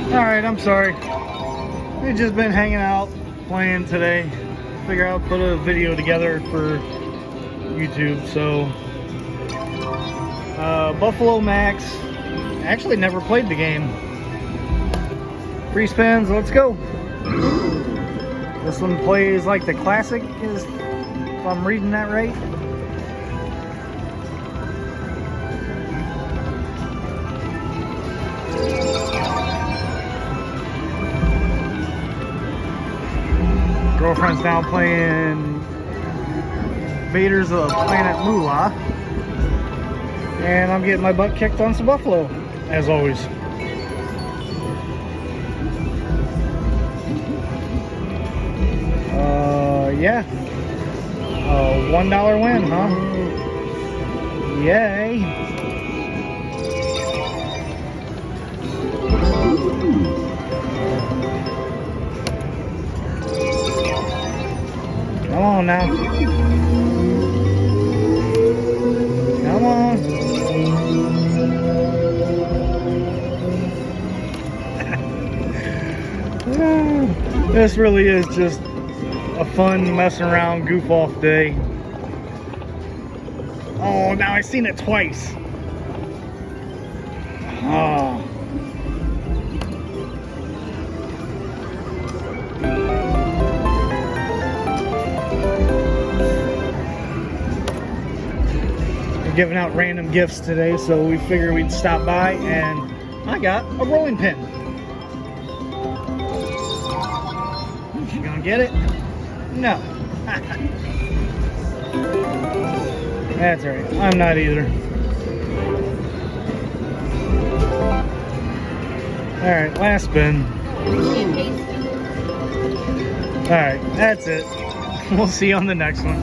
Alright, I'm sorry. We've just been hanging out, playing today. Figure out, put a video together for YouTube. So, Buffalo Max. Actually never played the game. Free spins, let's go. This one plays like the classic, is if I'm reading that right. Girlfriend's now playing Invaders of Planet Moolah. And I'm getting my butt kicked on some Buffalo, as always. Yeah. $1 win, huh? Yay. Come on now. Come on. This really is just a fun messing around, goof off day. Oh, now I've seen it twice. Oh. We're giving out random gifts today, so we figured we'd stop by, and I got a rolling pin. Is she gonna get it? No. That's alright. I'm not either. Alright, last spin. Alright, that's it. We'll see you on the next one.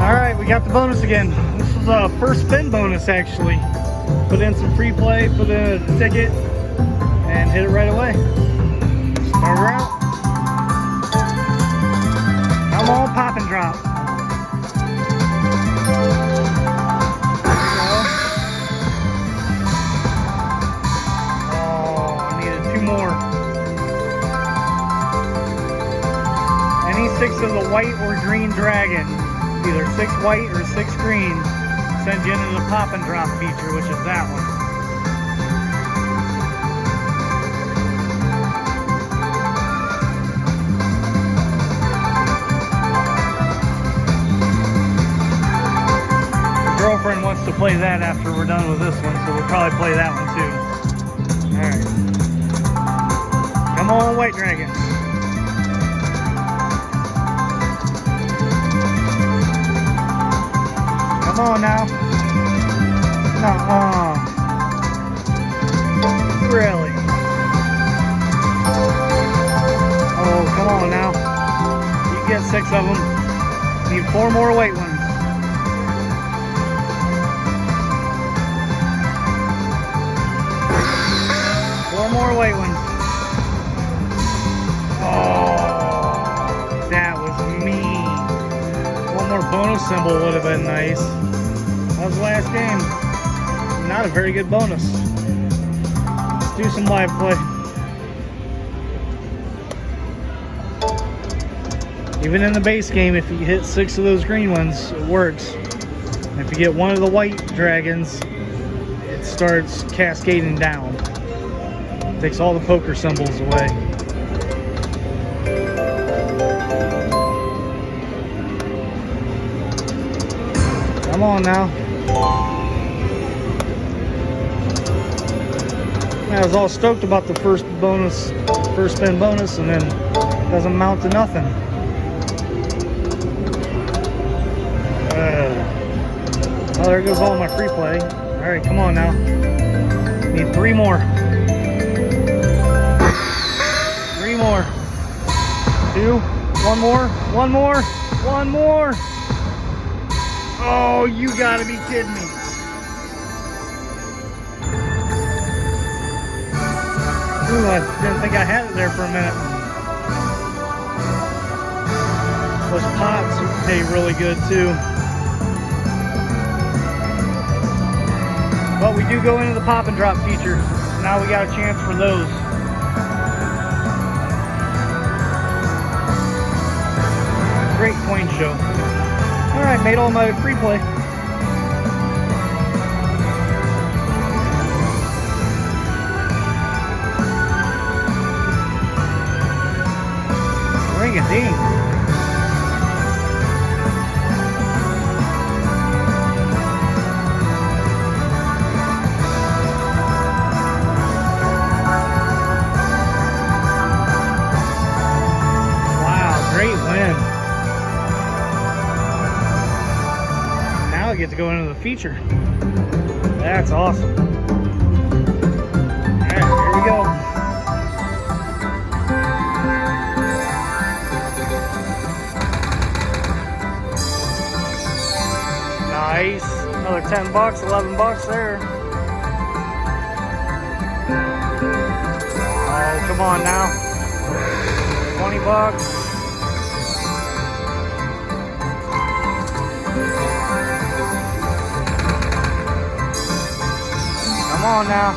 Alright, we got the bonus again. This was a first spin bonus, actually. Put in some free play, put in a ticket, and hit it right away. Start her out. Come on, pop and drop. Oh, I needed 2 more. Any 6 of the white or green dragon, either 6 white or 6 green, sends you into the pop and drop feature, which is that one. Girlfriend wants to play that after we're done with this one, so we'll probably play that one too. Alright. Come on, white dragon. Come on now. Nuh-uh. Really? Oh, come on now. You get 6 of them. Need 4 more white ones. More white ones. Oh, that was mean. One more bonus symbol would have been nice. That was the last game. Not a very good bonus. Let's do some live play. Even in the base game, if you hit 6 of those green ones, it works. And if you get 1 of the white dragons, it starts cascading down. Takes all the poker symbols away. Come on now. I was all stoked about the first spin bonus, and then it doesn't amount to nothing. Oh, there goes all my free play. Alright, come on now. Need 3 more. 3 more. 2. 1 more. 1 more. 1 more. Oh, you gotta be kidding me. Ooh, I didn't think I had it there for a minute. Those pots pay really good too. But we do go into the pop and drop feature. now we got a chance for those. Great coin show. Alright, made all my free play. Ring-a-ding. Wow, great win. Now I get to go into the feature. That's awesome. Alright, here we go. Nice. Another 10 bucks, 11 bucks there. Oh, come on now. 20 bucks. Come on now.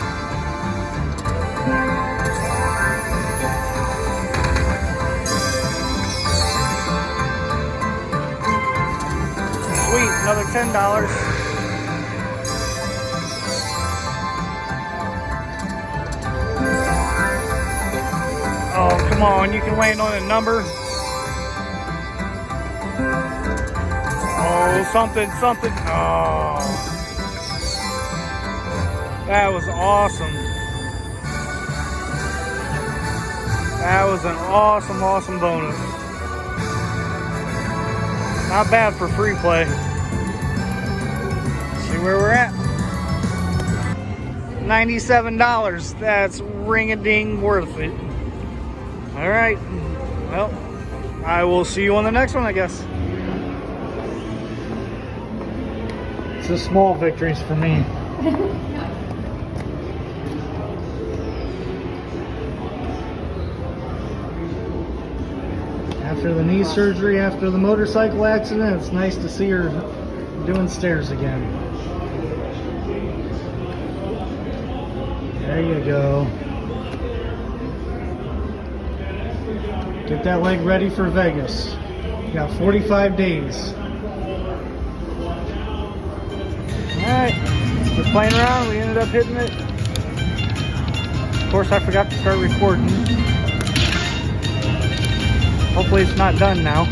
Sweet, another $10. Oh, come on, you can land on a number. Oh, something. Oh. That was awesome. That was an awesome bonus. Not bad for free play. See where we're at. $97. That's ring-a-ding worth it. All right. Well, I will see you on the next one, I guess. It's the small victories for me. After the knee surgery, after the motorcycle accident, it's nice to see her doing stairs again. There you go. Get that leg ready for Vegas. You got 45 days. Alright, we're playing around. We ended up hitting it. Of course, I forgot to start recording. Hopefully it's not done now.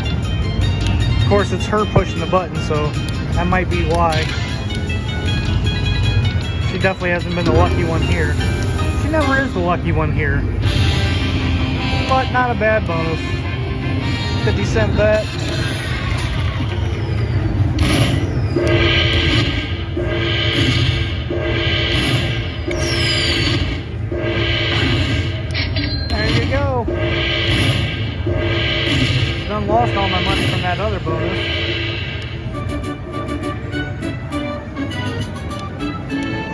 Of course, it's her pushing the button, so that might be why. She definitely hasn't been the lucky one here. She never is the lucky one here. But not a bad bonus. 50-cent bet. There you go. Done lost all my money from that other bonus.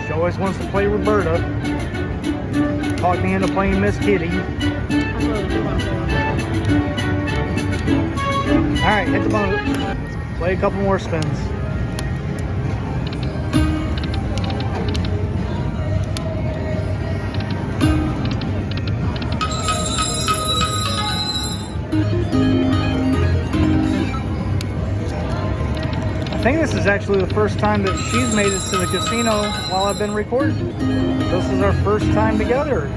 She always wants to play Roberta. Talked me into playing Miss Kitty. Alright, hit the bonus. Play a couple more spins. I think this is actually the first time that she's made it to the casino while I've been recording. This is our first time together.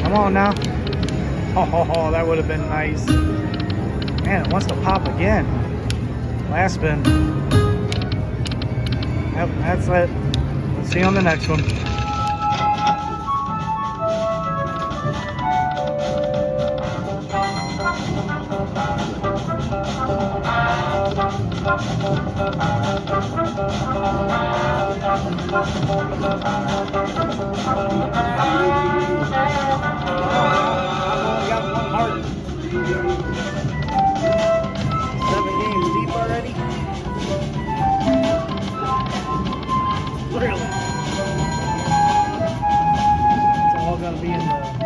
Come on now. Oh, that would have been nice. Man, it wants to pop again. Last spin. Yep, that's it. We'll see you on the next one. Really? It's all gonna be in the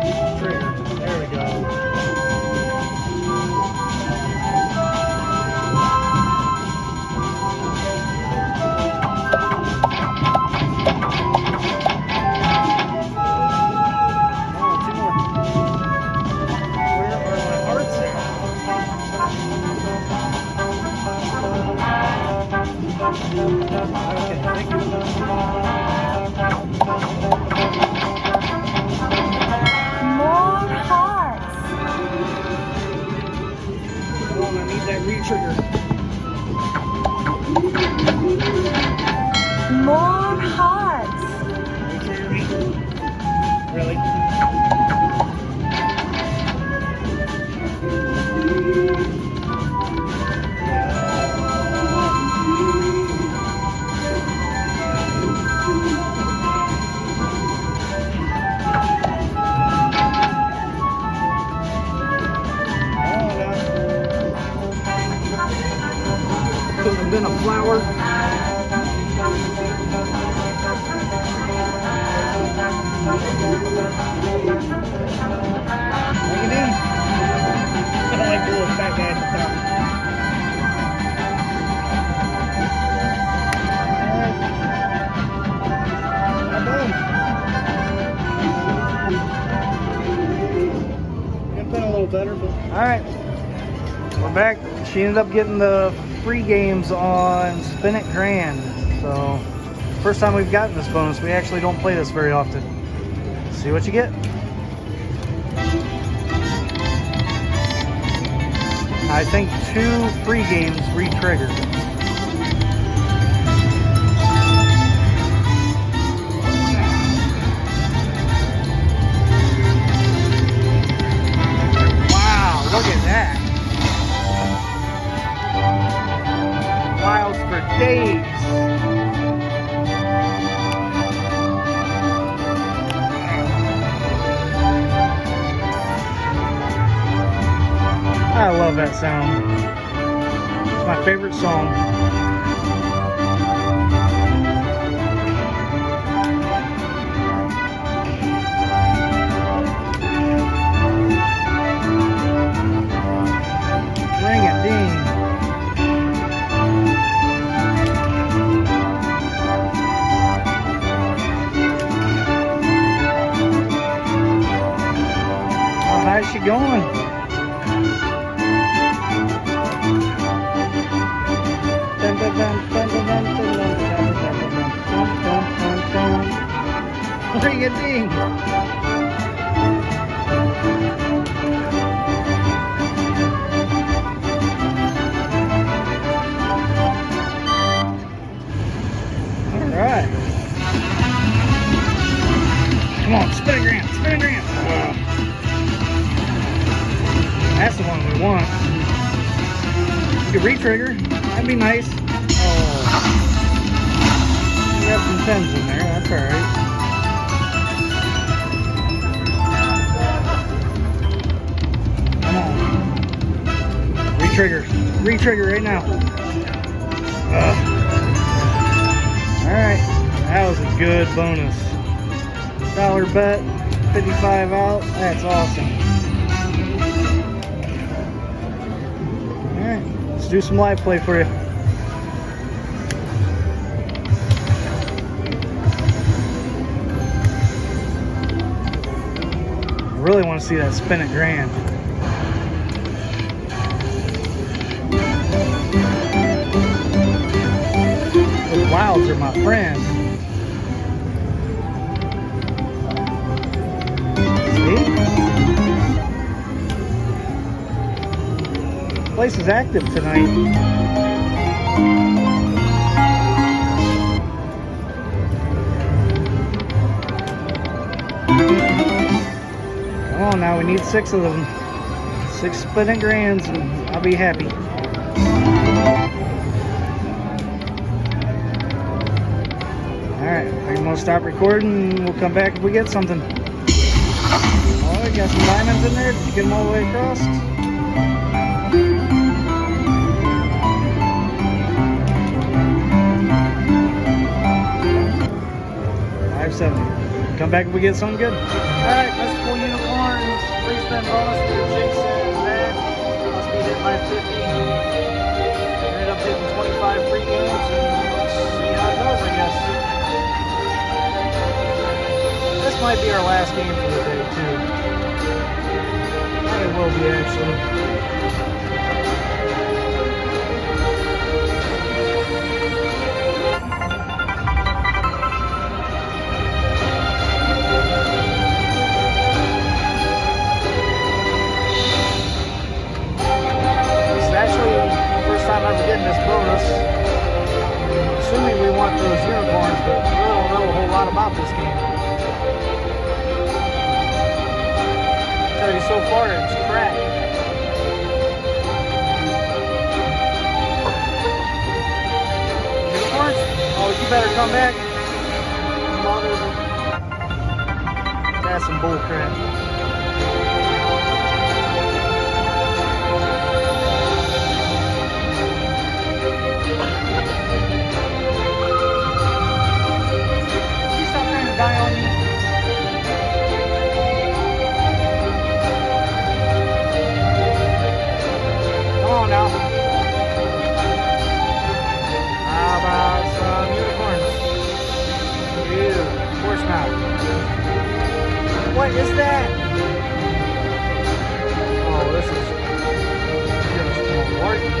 Re-trigger. More hearts. Re-trigger me. Really? Couldn't have been a flower. Look at him. I like the little fat guy at the top. Alright. Could have been a little better, but alright. We're back. She ended up getting the free games on Spin It Grand. So, first time we've gotten this bonus. We actually don't play this very often. See what you get. I think 2 free games re-triggered. Wow, look at that. Wilds for days. I love that sound. It's my favorite song. Ring it, ding. How high is she going? Ring a ding. Alright. Come on, spin a grand, spin a grand. That's the one we want. You could re-trigger. That'd be nice. Oh. We have some 10s in there, that's alright. Come on. Re-trigger. Re-trigger right now. Alright. That was a good bonus. $1 bet, 55 out. That's awesome. Alright. Let's do some live play for you. I really want to see that Spin It Grand. Those wilds are my friend. See? Place is active tonight. Come on now, we need 6 of them. 6 Spin It Grands and I'll be happy. Alright, I'm gonna stop recording and we'll come back if we get something. Oh, you got some diamonds in there? Did you get them all the way across? $5.70. Come back if we get something good. Alright, Mystical Unicorn, free spin bonus for Jason and Matt. Must be hit by 50. Ended up hitting 25 free games and let's see how it goes, I guess. This might be our last game for the day, too. It will be, actually. It's actually about this game. I tell you, so far it's crap. Unicorns? Oh, you better come back. Mother. That's some bull crap. Die on me. Come on now. How about some unicorns? Ew, of course not. What is that? Oh, this is just malarkey.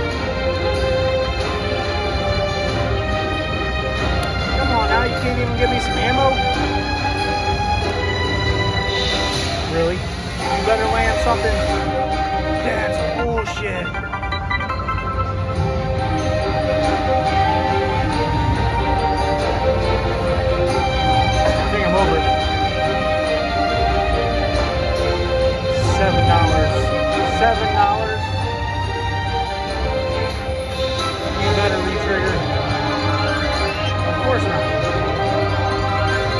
Come on now, you can't even give me some ammo? Really? You better land something. That's bullshit. I think I'm over it. $7. You better re-trigger. Of course not.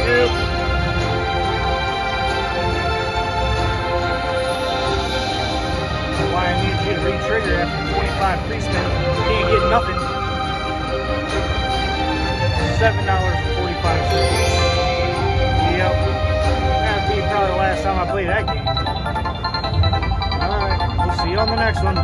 Nope. Why I need you to re-trigger after 25 free spin. You can't get nothing. $7.45. Yep. That'd be probably the last time I play that game. Alright, we'll see you on the next one.